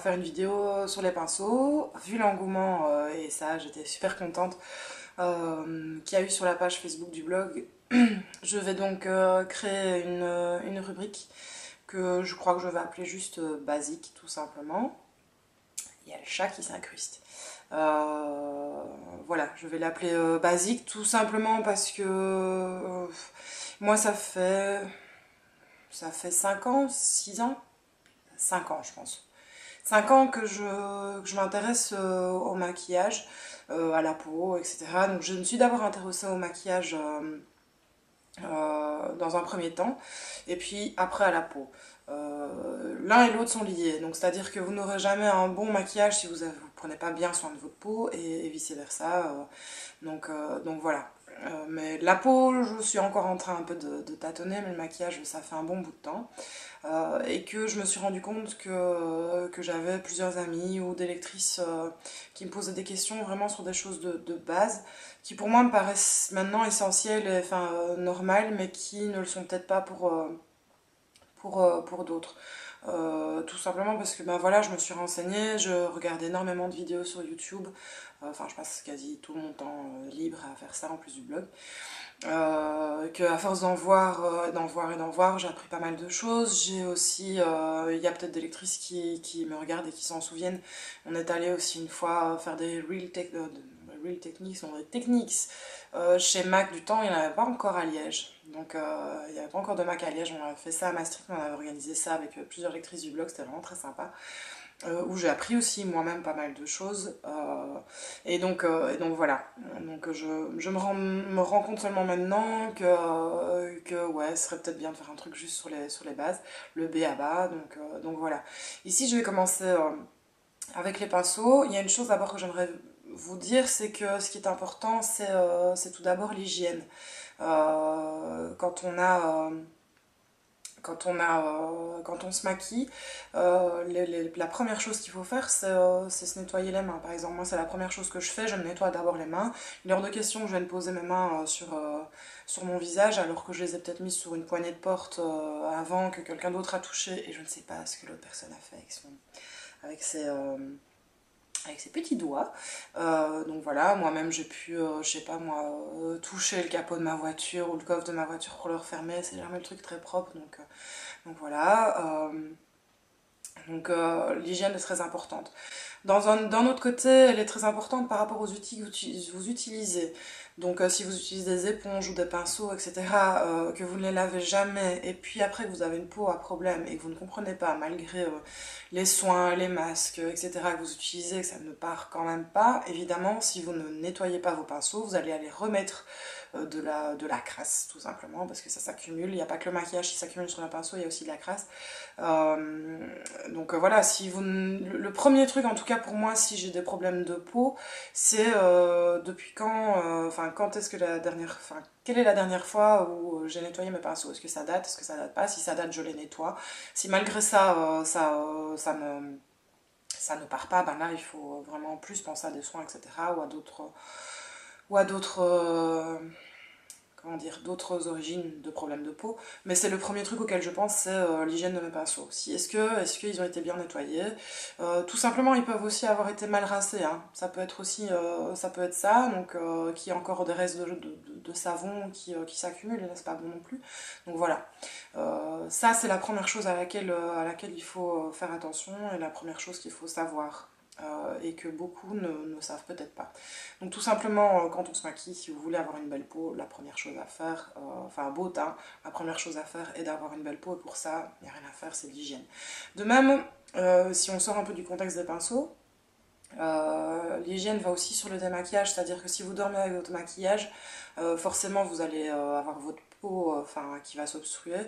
faire une vidéo sur les pinceaux. Vu l'engouement, et ça j'étais super contente, qu'il y a eu sur la page Facebook du blog, je vais donc créer une rubrique que je crois que je vais appeler juste basique tout simplement. Il y a le chat qui s'incruste. Voilà, je vais l'appeler basique tout simplement parce que moi ça fait 5 ans, 6 ans, 5 ans je pense. 5 ans que je m'intéresse au maquillage, à la peau, etc. Donc je me suis d'abord intéressée au maquillage dans un premier temps, et puis après à la peau. L'un et l'autre sont liés, donc c'est-à-dire que vous n'aurez jamais un bon maquillage si vous ne prenez pas bien soin de votre peau, et vice-versa. Donc voilà. Mais la peau, je suis encore en train un peu de tâtonner, mais le maquillage, ça fait un bon bout de temps. Et que je me suis rendu compte que j'avais plusieurs amis ou des lectrices qui me posaient des questions vraiment sur des choses de base, qui pour moi me paraissent maintenant essentielles, et, enfin normales, mais qui ne le sont peut-être pas pour d'autres. Tout simplement parce que ben voilà, je me suis renseignée, je regarde énormément de vidéos sur YouTube, enfin je passe quasi tout mon temps libre à faire ça en plus du blog. Qu'à force d'en voir et d'en voir, j'ai appris pas mal de choses. J'ai aussi, il y a peut-être des lectrices qui me regardent et qui s'en souviennent. On est allé aussi une fois faire des real techniques, non, des techniques chez MAC du temps, il n'y en avait pas encore à Liège. Donc il n'y avait pas encore de MAC à Liège, on avait fait ça à Maastricht, on avait organisé ça avec plusieurs lectrices du blog, c'était vraiment très sympa. Où j'ai appris aussi moi-même pas mal de choses. Et donc voilà. Donc me rends compte seulement maintenant que ouais, ce serait peut-être bien de faire un truc juste sur les bases, le B à bas. Donc voilà. Ici, je vais commencer avec les pinceaux. Il y a une chose d'abord que j'aimerais vous dire, c'est que ce qui est important, c'est tout d'abord l'hygiène. Quand on a... quand on se maquille, la première chose qu'il faut faire, c'est se nettoyer les mains. Par exemple, moi, c'est la première chose que je fais, je me nettoie d'abord les mains. Il est hors de question que je vienne poser mes mains sur mon visage, alors que je les ai peut-être mises sur une poignée de porte avant, que quelqu'un d'autre a touché, et je ne sais pas ce que l'autre personne a fait avec avec ses petits doigts. Donc voilà, moi-même j'ai pu, je sais pas moi, toucher le capot de ma voiture ou le coffre de ma voiture pour le refermer, c'est jamais le truc très propre, donc voilà. L'hygiène est très importante. D'un autre côté, elle est très importante par rapport aux outils que vous utilisez. Donc si vous utilisez des éponges ou des pinceaux, etc., que vous ne les lavez jamais, et puis après que vous avez une peau à problème et que vous ne comprenez pas, malgré les soins, les masques, etc., que vous utilisez, que ça ne part quand même pas, évidemment, si vous ne nettoyez pas vos pinceaux, vous allez aller remettre de la crasse, tout simplement, parce que ça s'accumule. Il n'y a pas que le maquillage qui s'accumule sur un pinceau, il y a aussi de la crasse. Voilà, si vous, le premier truc, en tout cas pour moi, si j'ai des problèmes de peau, c'est depuis quand, enfin quand est-ce que quelle est la dernière fois où j'ai nettoyé mes pinceaux? Est-ce que ça date pas? Si ça date, je les nettoie. Si malgré ça, ça ne part pas, ben là, il faut vraiment plus penser à des soins, etc., ou à d'autres comment dire, d'autres origines de problèmes de peau, mais c'est le premier truc auquel je pense, c'est l'hygiène de mes pinceaux. Est-ce qu'ils ont été bien nettoyés? Tout simplement, ils peuvent aussi avoir été mal rincés, hein. Ça peut être aussi, ça peut être ça, donc qu'il y a encore des restes de savon qui s'accumulent, et là c'est pas bon non plus. Donc voilà, ça c'est la première chose à laquelle il faut faire attention, et la première chose qu'il faut savoir. Et que beaucoup ne savent peut-être pas. Donc tout simplement, quand on se maquille, si vous voulez avoir une belle peau, la première chose à faire, enfin un beau teint, la première chose à faire est d'avoir une belle peau, et pour ça, il n'y a rien à faire, c'est l'hygiène. De même, si on sort un peu du contexte des pinceaux, l'hygiène va aussi sur le démaquillage, c'est-à-dire que si vous dormez avec votre maquillage, forcément vous allez avoir votre peau qui va s'obstruer.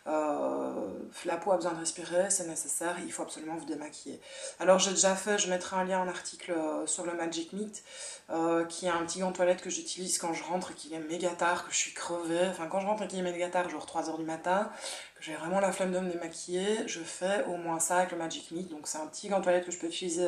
La peau a besoin de respirer, c'est nécessaire, il faut absolument vous démaquiller. Alors j'ai déjà fait, je mettrai un lien en article sur le Magic Meet, qui est un petit gant de toilette que j'utilise quand je rentre et qu'il est méga tard, que je suis crevée. Enfin quand je rentre et qu'il est méga tard, genre 3 heures du matin, que j'ai vraiment la flemme de me démaquiller, je fais au moins ça avec le Magic Mist. Donc c'est un petit gant de toilette que je peux utiliser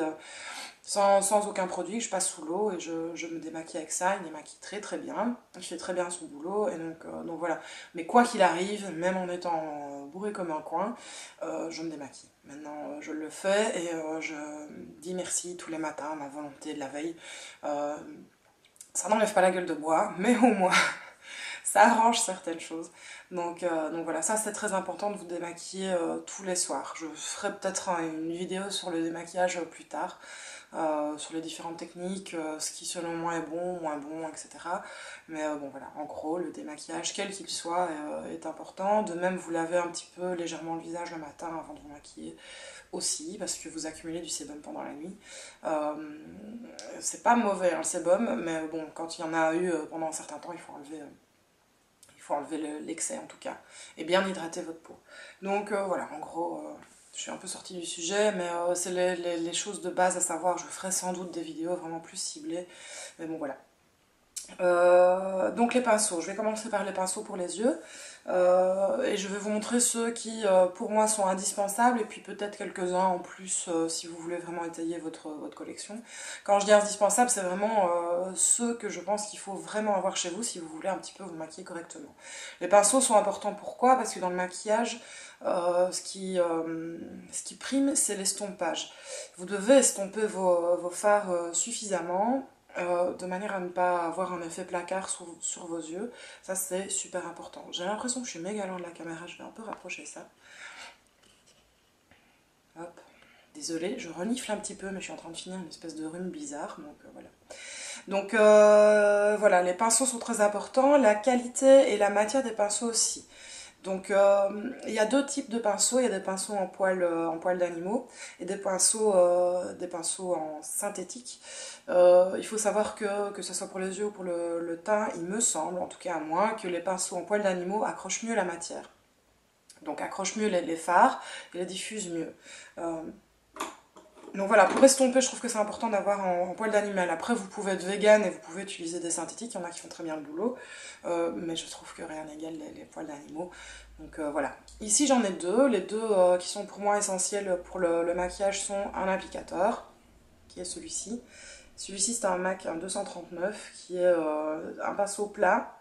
sans aucun produit, que je passe sous l'eau et je me démaquille avec ça. Il démaquille très très bien, il fait très bien son boulot, et donc voilà. Mais quoi qu'il arrive, même en étant bourré comme un coin, je me démaquille. Maintenant je le fais et je dis merci tous les matins à ma volonté de la veille. Ça n'enlève pas la gueule de bois, mais au moins ça arrange certaines choses. Donc voilà, ça c'est très important de vous démaquiller tous les soirs. Je ferai peut-être une vidéo sur le démaquillage plus tard, sur les différentes techniques, ce qui selon moi est bon, moins bon, etc. Mais bon voilà, en gros, le démaquillage, quel qu'il soit, est important. De même, vous lavez un petit peu légèrement le visage le matin avant de vous maquiller aussi, parce que vous accumulez du sébum pendant la nuit. C'est pas mauvais hein, le sébum, mais bon, quand il y en a eu pendant un certain temps, il faut enlever l'excès en tout cas, et bien hydrater votre peau. Donc voilà, en gros, je suis un peu sortie du sujet, mais c'est les choses de base à savoir. Je ferai sans doute des vidéos vraiment plus ciblées, mais bon voilà. Donc les pinceaux, je vais commencer par les pinceaux pour les yeux, et je vais vous montrer ceux qui pour moi sont indispensables, et puis peut-être quelques-uns en plus si vous voulez vraiment étayer votre collection. Quand je dis indispensable, c'est vraiment ceux que je pense qu'il faut vraiment avoir chez vous si vous voulez un petit peu vous maquiller correctement. Les pinceaux sont importants, pourquoi? Parce que dans le maquillage, ce qui prime, c'est l'estompage. Vous devez estomper vos fards suffisamment, de manière à ne pas avoir un effet placard sur vos yeux. Ça c'est super important. J'ai l'impression que je suis méga loin de la caméra, je vais un peu rapprocher ça. Hop. Désolée, je renifle un petit peu, mais je suis en train de finir une espèce de rhume bizarre, donc voilà. Donc voilà, les pinceaux sont très importants, la qualité et la matière des pinceaux aussi. Donc il y a deux types de pinceaux, il y a des pinceaux en poil d'animaux et des pinceaux en synthétique. Il faut savoir que ce soit pour les yeux ou pour le teint, il me semble, en tout cas à moi, que les pinceaux en poil d'animaux accrochent mieux la matière. Donc accrochent mieux les fards et les diffusent mieux. Donc voilà, pour estomper, je trouve que c'est important d'avoir en poil d'animal. Après, vous pouvez être vegan et vous pouvez utiliser des synthétiques, il y en a qui font très bien le boulot, mais je trouve que rien n'égale les poils d'animaux. Donc voilà. Ici, j'en ai deux. Les deux qui sont pour moi essentiels pour le maquillage sont un applicateur, qui est celui-ci. Celui-ci, c'est un MAC, un 239, qui est un pinceau plat,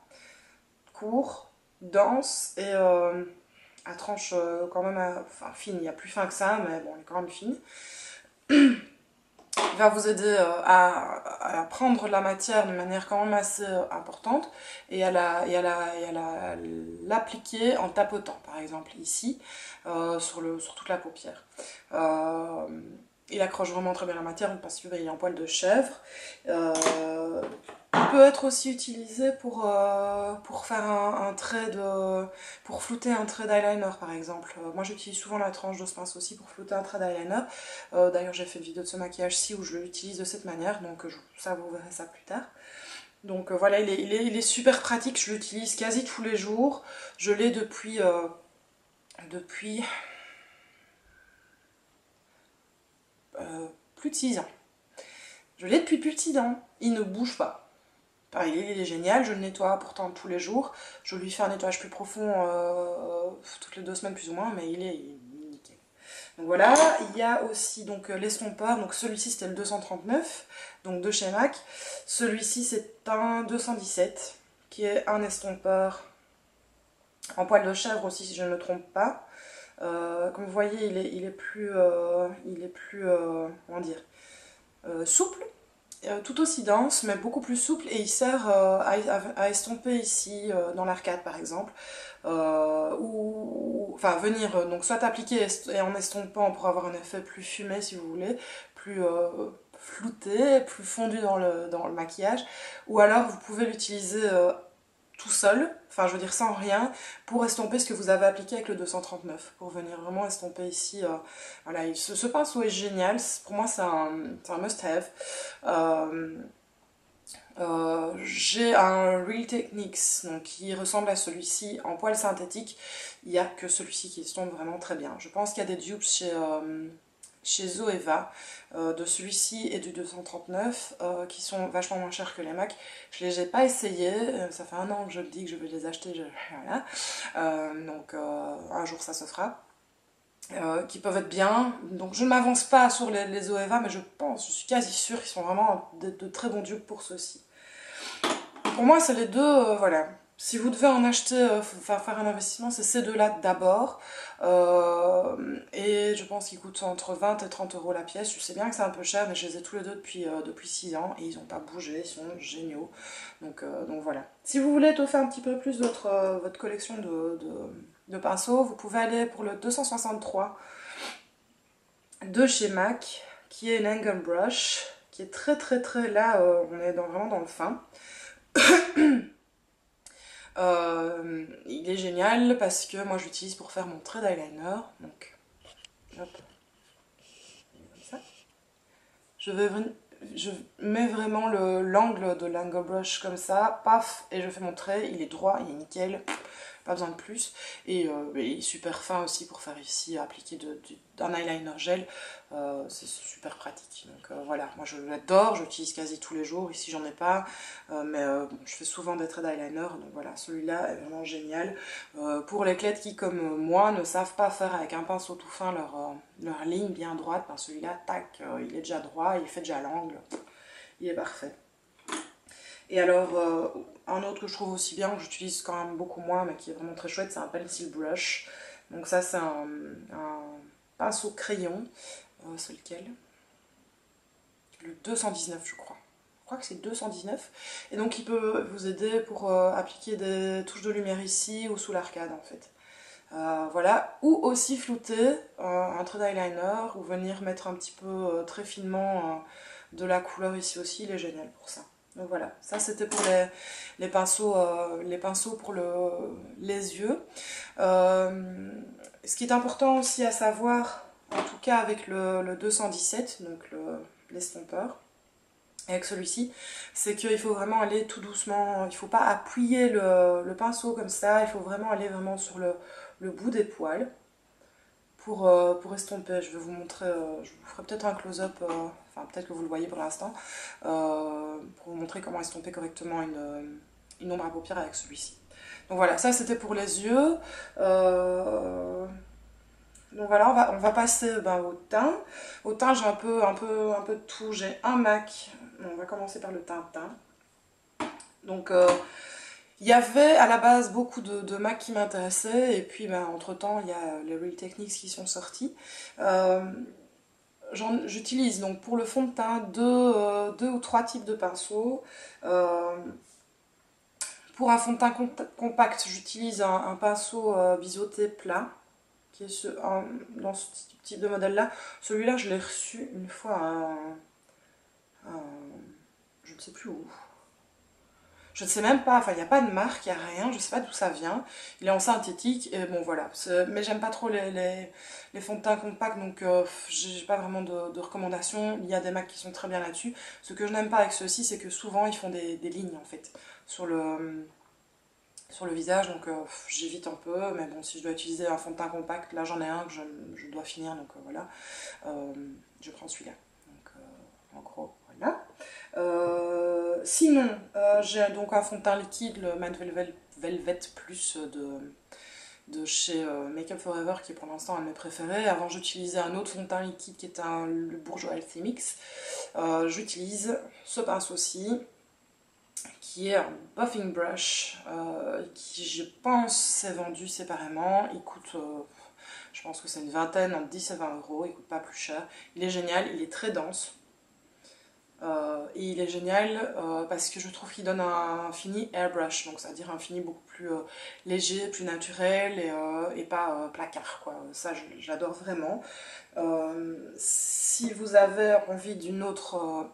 court, dense et à tranche quand même fine. Il y a plus fin que ça, mais bon, elle est quand même fine. Il va vous aider à prendre la matière de manière quand même assez importante et à l'appliquer en tapotant, par exemple ici, sur toute la paupière. Il accroche vraiment très bien la matière parce qu'il est en poil de chèvre. Il peut être aussi utilisé pour faire un trait pour flouter un trait d'eyeliner par exemple. Moi j'utilise souvent la tranche de ce pinceau aussi pour flouter un trait d'eyeliner. D'ailleurs j'ai fait une vidéo de ce maquillage-ci où je l'utilise de cette manière, donc ça vous verrez ça plus tard. Donc voilà, il est super pratique, je l'utilise quasi tous les jours. Je l'ai depuis plus de 6 ans. Je l'ai depuis plus de 6 ans, il ne bouge pas. Pareil, il est génial, je le nettoie pourtant tous les jours. Je lui fais un nettoyage plus profond toutes les 2 semaines plus ou moins, mais il est nickel. Donc voilà, il y a aussi donc l'estompeur. Donc celui-ci c'était le 239, donc de chez MAC. Celui-ci c'est un 217, qui est un estompeur en poil de chèvre aussi si je ne me trompe pas. Comme vous voyez, il est plus comment dire, souple. Tout aussi dense, mais beaucoup plus souple, et il sert à estomper ici, dans l'arcade par exemple, enfin venir, donc soit appliquer et en estompant pour avoir un effet plus fumé si vous voulez, plus flouté, plus fondu dans le maquillage, ou alors vous pouvez l'utiliser tout seul, enfin je veux dire sans rien, pour estomper ce que vous avez appliqué avec le 239, pour venir vraiment estomper ici. Voilà, ce pinceau est génial, pour moi c'est un must-have. J'ai un Real Techniques donc, qui ressemble à celui-ci en poil synthétique. Il n'y a que celui-ci qui estompe vraiment très bien. Je pense qu'il y a des dupes chez Zoeva, de celui-ci et du 239, qui sont vachement moins chers que les MAC. Je les ai pas essayés, ça fait un an que je le dis que je vais les acheter, voilà. Donc un jour ça se fera. Qui peuvent être bien. Donc je ne m'avance pas sur les Zoeva, mais je suis quasi sûre qu'ils sont vraiment de très bons dupes pour ceux-ci. Pour moi, c'est les deux, voilà. Si vous devez en acheter, faire un investissement, c'est ces deux-là d'abord. Et je pense qu'ils coûtent entre 20 et 30 euros la pièce. Je sais bien que c'est un peu cher, mais je les ai tous les deux depuis 6 ans et ils n'ont pas bougé, ils sont géniaux. Donc voilà. Si vous voulez étoffer un petit peu plus votre collection de pinceaux, vous pouvez aller pour le 263 de chez MAC, qui est une angle brush, qui est très très très, là on est vraiment dans le fin. Il est génial parce que moi je l'utilise pour faire mon trait d'eyeliner. Donc, hop, comme ça. Je mets vraiment l'angle de l'angle brush comme ça, paf, et je fais mon trait. Il est droit, il est nickel, pas besoin de plus. Et il est super fin aussi pour faire ici, appliquer d'un eyeliner gel. C'est super pratique. Donc voilà, moi je l'adore, j'utilise quasi tous les jours. Ici j'en ai pas, mais bon, je fais souvent des traits d'eyeliner. Donc voilà, celui-là est vraiment génial. Pour les clettes qui, comme moi, ne savent pas faire avec un pinceau tout fin leur ligne bien droite, ben celui-là, tac, il est déjà droit, il fait déjà l'angle. Il est parfait. Et alors, un autre que je trouve aussi bien, que j'utilise quand même beaucoup moins, mais qui est vraiment très chouette, c'est un pencil brush. Donc ça, c'est un pinceau crayon. C'est lequel? Le 219, je crois. Je crois que c'est 219. Et donc, il peut vous aider pour appliquer des touches de lumière ici ou sous l'arcade, en fait. Voilà. Ou aussi flouter un trait d'eyeliner, ou venir mettre un petit peu très finement de la couleur ici aussi. Il est génial pour ça. Donc voilà, ça c'était pour les pinceaux pour les yeux. Ce qui est important aussi à savoir, en tout cas avec le 217, donc l'estompeur, avec celui-ci, c'est qu'il faut vraiment aller tout doucement, il ne faut pas appuyer le pinceau comme ça, il faut vraiment aller vraiment sur le bout des poils. Pour estomper, je vais vous montrer, je vous ferai peut-être un close-up, enfin peut-être que vous le voyez pour l'instant, pour vous montrer comment estomper correctement une ombre à paupières avec celui-ci. Donc voilà, ça c'était pour les yeux. Donc voilà, on va passer au teint. Au teint, j'ai un peu de tout. J'ai un MAC, on va commencer par le teint. Donc il y avait à la base beaucoup de MAC qui m'intéressaient, et puis entre temps il y a les Real Techniques qui sont sortis. J'utilise donc pour le fond de teint deux ou trois types de pinceaux. Pour un fond de teint compact, j'utilise un pinceau biseauté plat, qui est dans ce type de modèle là. Celui-là je l'ai reçu une fois je ne sais plus où. Je ne sais même pas, enfin il n'y a pas de marque, il n'y a rien, je ne sais pas d'où ça vient. Il est en synthétique, et bon voilà. Mais j'aime pas trop les fonds de teint compacts, donc j'ai pas vraiment de recommandations. Il y a des marques qui sont très bien là-dessus. Ce que je n'aime pas avec ceux-ci, c'est que souvent ils font des lignes en fait sur le visage, donc j'évite un peu. Mais bon, si je dois utiliser un fond de teint compact, là j'en ai un que je dois finir, donc voilà. Je prends celui-là. Donc en gros, voilà. Sinon, j'ai donc un fond de teint liquide, le Matte Velvet Plus de chez Make Up For Ever, qui est pour l'instant un de mes préférés. Avant, j'utilisais un autre fond de teint liquide qui est le Bourjois Healthy Mix. J'utilise ce pinceau-ci, qui est un buffing brush, qui je pense s'est vendu séparément. Il coûte, je pense que c'est une vingtaine, entre 10 et 20 euros, il coûte pas plus cher. Il est génial, il est très dense. Et il est génial parce que je trouve qu'il donne un fini airbrush, donc c'est-à-dire un fini beaucoup plus léger, plus naturel et pas placard, quoi. Ça j'adore vraiment. Si vous avez envie d'une autre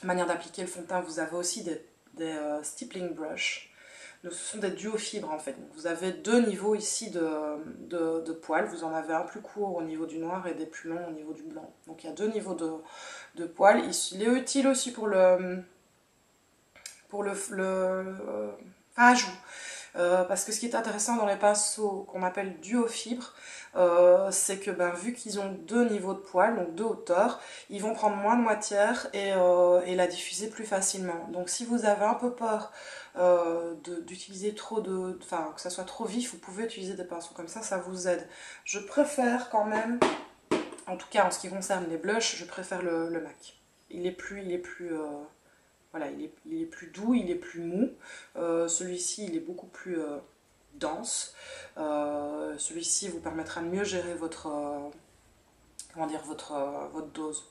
manière d'appliquer le fond de teint, vous avez aussi des stippling brush. Ce sont des duos fibres en fait. Donc, vous avez deux niveaux ici de poils. Vous en avez un plus court au niveau du noir et des plus longs au niveau du blanc. Donc il y a deux niveaux de poils. Il est utile aussi pour le fin à joue. Parce que ce qui est intéressant dans les pinceaux qu'on appelle duo fibre, c'est que vu qu'ils ont deux niveaux de poils, donc deux hauteurs, ils vont prendre moins de matière et la diffuser plus facilement. Donc si vous avez un peu peur d'utiliser trop enfin que ça soit trop vif, vous pouvez utiliser des pinceaux comme ça vous aide. Je préfère quand même, en tout cas en ce qui concerne les blushs, je préfère le MAC. Voilà, il est plus doux, il est plus mou. Celui-ci, il est beaucoup plus dense. Celui-ci vous permettra de mieux gérer comment dire, votre dose.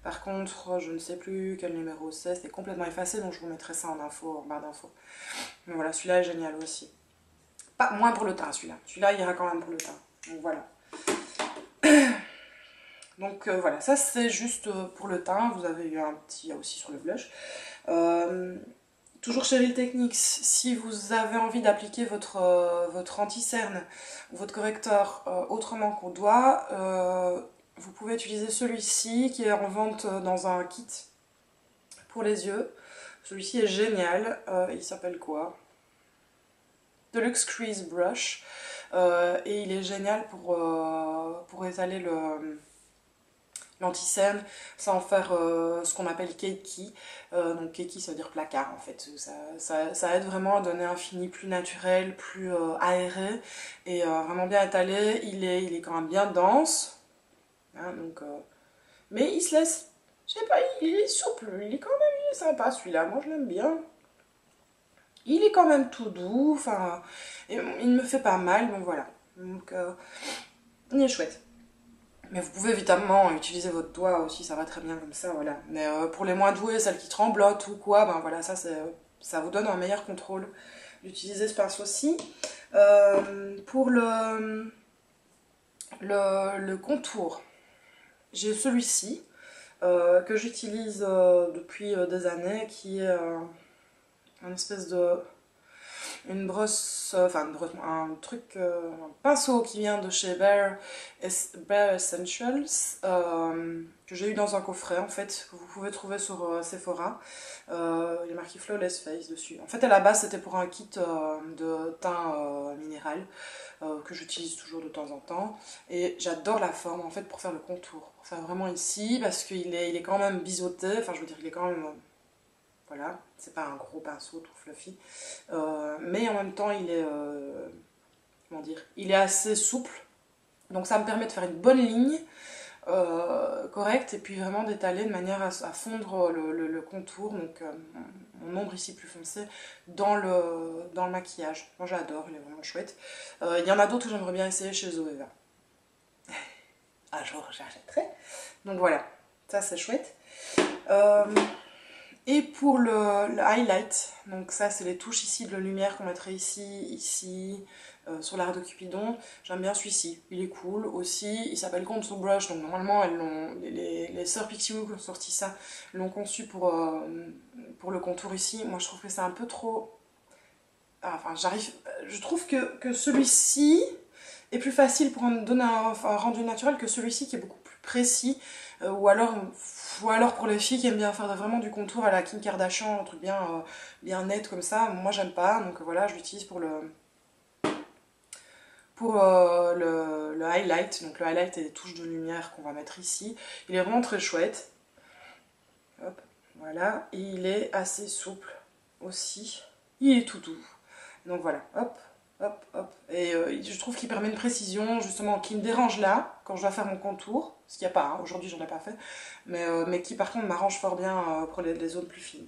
Par contre, je ne sais plus quel numéro c'est complètement effacé, donc je vous mettrai ça en info, en barre d'infos. Mais voilà, celui-là est génial aussi. Pas moins pour le teint, celui-là. Celui-là ira quand même pour le teint. Donc voilà. Donc voilà, ça c'est juste pour le teint. Vous avez eu un petit aussi sur le blush. Toujours chez Real Techniques, si vous avez envie d'appliquer votre anti-cerne ou votre correcteur autrement qu'au doigt, vous pouvez utiliser celui-ci qui est en vente dans un kit pour les yeux. Celui-ci est génial. Il s'appelle quoi? Deluxe Crease Brush. Et il est génial pour étaler l'anti-cerne sans faire ce qu'on appelle keiki. Donc keiki ça veut dire placard en fait. Ça aide vraiment à donner un fini plus naturel, plus aéré et vraiment bien étalé. Il est quand même bien dense. Hein, donc, mais il se laisse, je sais pas, il est souple, il est sympa celui-là, moi je l'aime bien. Il est quand même tout doux, enfin, il ne me fait pas mal, donc voilà. Donc, il est chouette. Mais vous pouvez évidemment utiliser votre doigt aussi, ça va très bien comme ça, voilà. Mais pour les moins doués, celles qui tremblotent ou quoi, voilà, ça vous donne un meilleur contrôle d'utiliser ce pinceau-ci. Pour le contour, j'ai celui-ci que j'utilise depuis des années, qui est une espèce de... une brosse, un pinceau qui vient de chez Bare Essentials, que j'ai eu dans un coffret en fait, que vous pouvez trouver sur Sephora. Il est marqué Flawless Face dessus. En fait, à la base, c'était pour un kit de teint minéral que j'utilise toujours de temps en temps. Et j'adore la forme en fait pour faire le contour. Pour faire vraiment ici, parce qu'il est quand même biseauté, enfin je veux dire, il est quand même... Voilà, c'est pas un gros pinceau tout fluffy. Mais en même temps, il est... comment dire? Il est assez souple. Donc ça me permet de faire une bonne ligne correcte et puis vraiment d'étaler de manière à fondre le contour. Donc mon ombre ici plus foncé dans le maquillage. Moi j'adore, il est vraiment chouette. Il y en a d'autres que j'aimerais bien essayer chez Zoeva. Un jour j'achèterai. Donc voilà, ça c'est chouette. Et pour le highlight, donc ça c'est les touches ici de lumière qu'on mettrait ici, sur l'arc de Cupidon. J'aime bien celui-ci, il est cool aussi. Il s'appelle Contour Brush, donc normalement les sœurs Pixiwoo qui ont sorti ça l'ont conçu pour le contour ici. Moi je trouve que c'est un peu trop... Enfin je trouve que celui-ci est plus facile pour donner un rendu naturel que celui-ci qui est beaucoup plus précis. Ou alors pour les filles qui aiment bien faire vraiment du contour à la Kim Kardashian, un truc bien net comme ça. Moi j'aime pas, donc voilà, je l'utilise pour le highlight. Donc le highlight et les touches de lumière qu'on va mettre ici. Il est vraiment très chouette. Hop, voilà, et il est assez souple aussi. Il est tout doux. Donc voilà, hop. Hop, hop. Et je trouve qu'il permet une précision justement qui me dérange là quand je dois faire mon contour, ce qu'il n'y a pas, hein. Aujourd'hui j'en ai pas fait, mais qui par contre m'arrange fort bien pour les zones plus fines.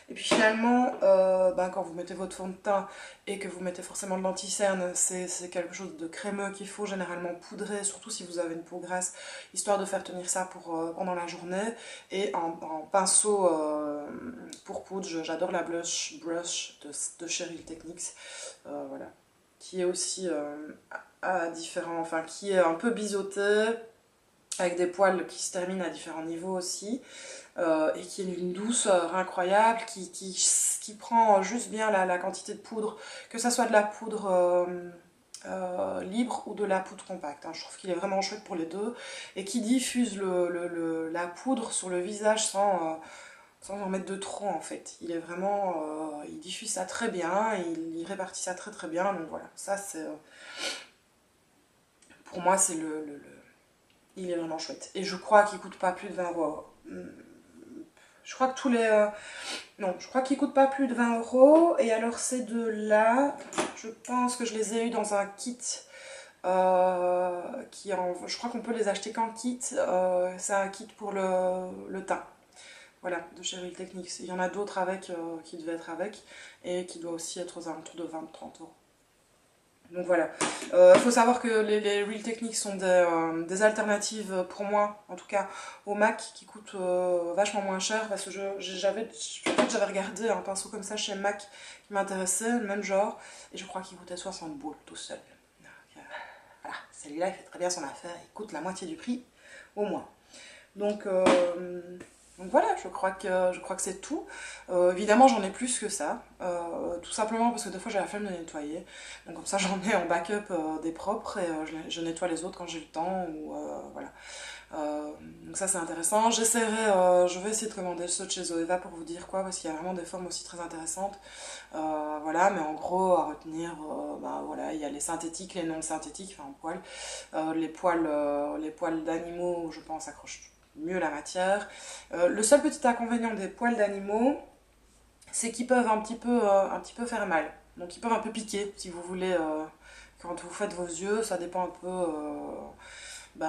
Et puis finalement, quand vous mettez votre fond de teint et que vous mettez forcément de l'anti-cerne, c'est quelque chose de crémeux qu'il faut généralement poudrer, surtout si vous avez une peau grasse, histoire de faire tenir ça pendant la journée. Et en pinceau pour poudre, j'adore la Blush Brush de chez Real Techniques, voilà, qui est aussi qui est un peu biseauté, avec des poils qui se terminent à différents niveaux aussi, et qui est d'une douceur incroyable, qui prend juste bien la quantité de poudre, que ça soit de la poudre libre ou de la poudre compacte, hein. Je trouve qu'il est vraiment chouette pour les deux, et qui diffuse la poudre sur le visage sans en mettre de trop en fait. Il est vraiment, il diffuse ça très bien, il répartit ça très très bien, donc voilà, ça c'est, pour moi c'est il est vraiment chouette. Et je crois qu'il coûte pas plus de 20 €. Je crois que tous les... non, je crois qu'il coûte pas plus de 20 €. Et alors ces deux-là, je pense que je les ai eu dans un kit. Je crois qu'on peut les acheter qu'en kit. C'est un kit pour le teint. Voilà, de chez Real Techniques. Il y en a d'autres avec, qui devaient être avec. Et qui doit aussi être aux alentours de 20-30 €. Donc voilà, il faut savoir que les Real Techniques sont des alternatives pour moi, en tout cas au MAC, qui coûtent vachement moins cher, parce que j'avais regardé un pinceau comme ça chez MAC qui m'intéressait, le même genre, et je crois qu'il coûtait 60 boules tout seul. Donc, voilà, celui-là il fait très bien son affaire, il coûte la moitié du prix, au moins. Donc voilà, je crois que c'est tout. Évidemment, j'en ai plus que ça, tout simplement parce que des fois j'ai la flemme de nettoyer. Donc comme ça, j'en ai en backup des propres et je nettoie les autres quand j'ai le temps. Voilà. Donc ça, c'est intéressant. Je vais essayer de commander ceux de chez Zoeva pour vous dire quoi, parce qu'il y a vraiment des formes aussi très intéressantes. Voilà, mais en gros, à retenir, voilà, il y a les synthétiques, les non synthétiques, enfin en poil. Les poils d'animaux, je pense, accrochent mieux la matière. Le seul petit inconvénient des poils d'animaux, c'est qu'ils peuvent un petit peu faire mal. Donc ils peuvent un peu piquer, si vous voulez, quand vous faites vos yeux, ça dépend un peu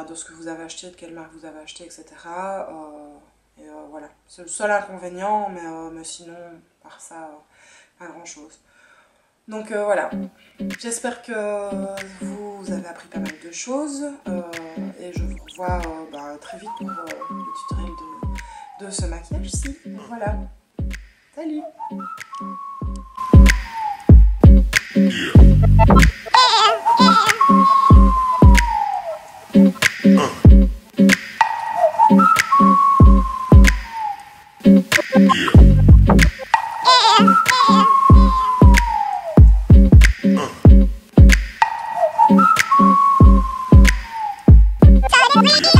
de ce que vous avez acheté, de quelle marque vous avez acheté, etc. Voilà, c'est le seul inconvénient, mais sinon, par ça, pas grand chose. Donc voilà, j'espère que vous avez appris pas mal de choses et je vous revois très vite pour le tutoriel de ce maquillage-ci. Voilà, salut! We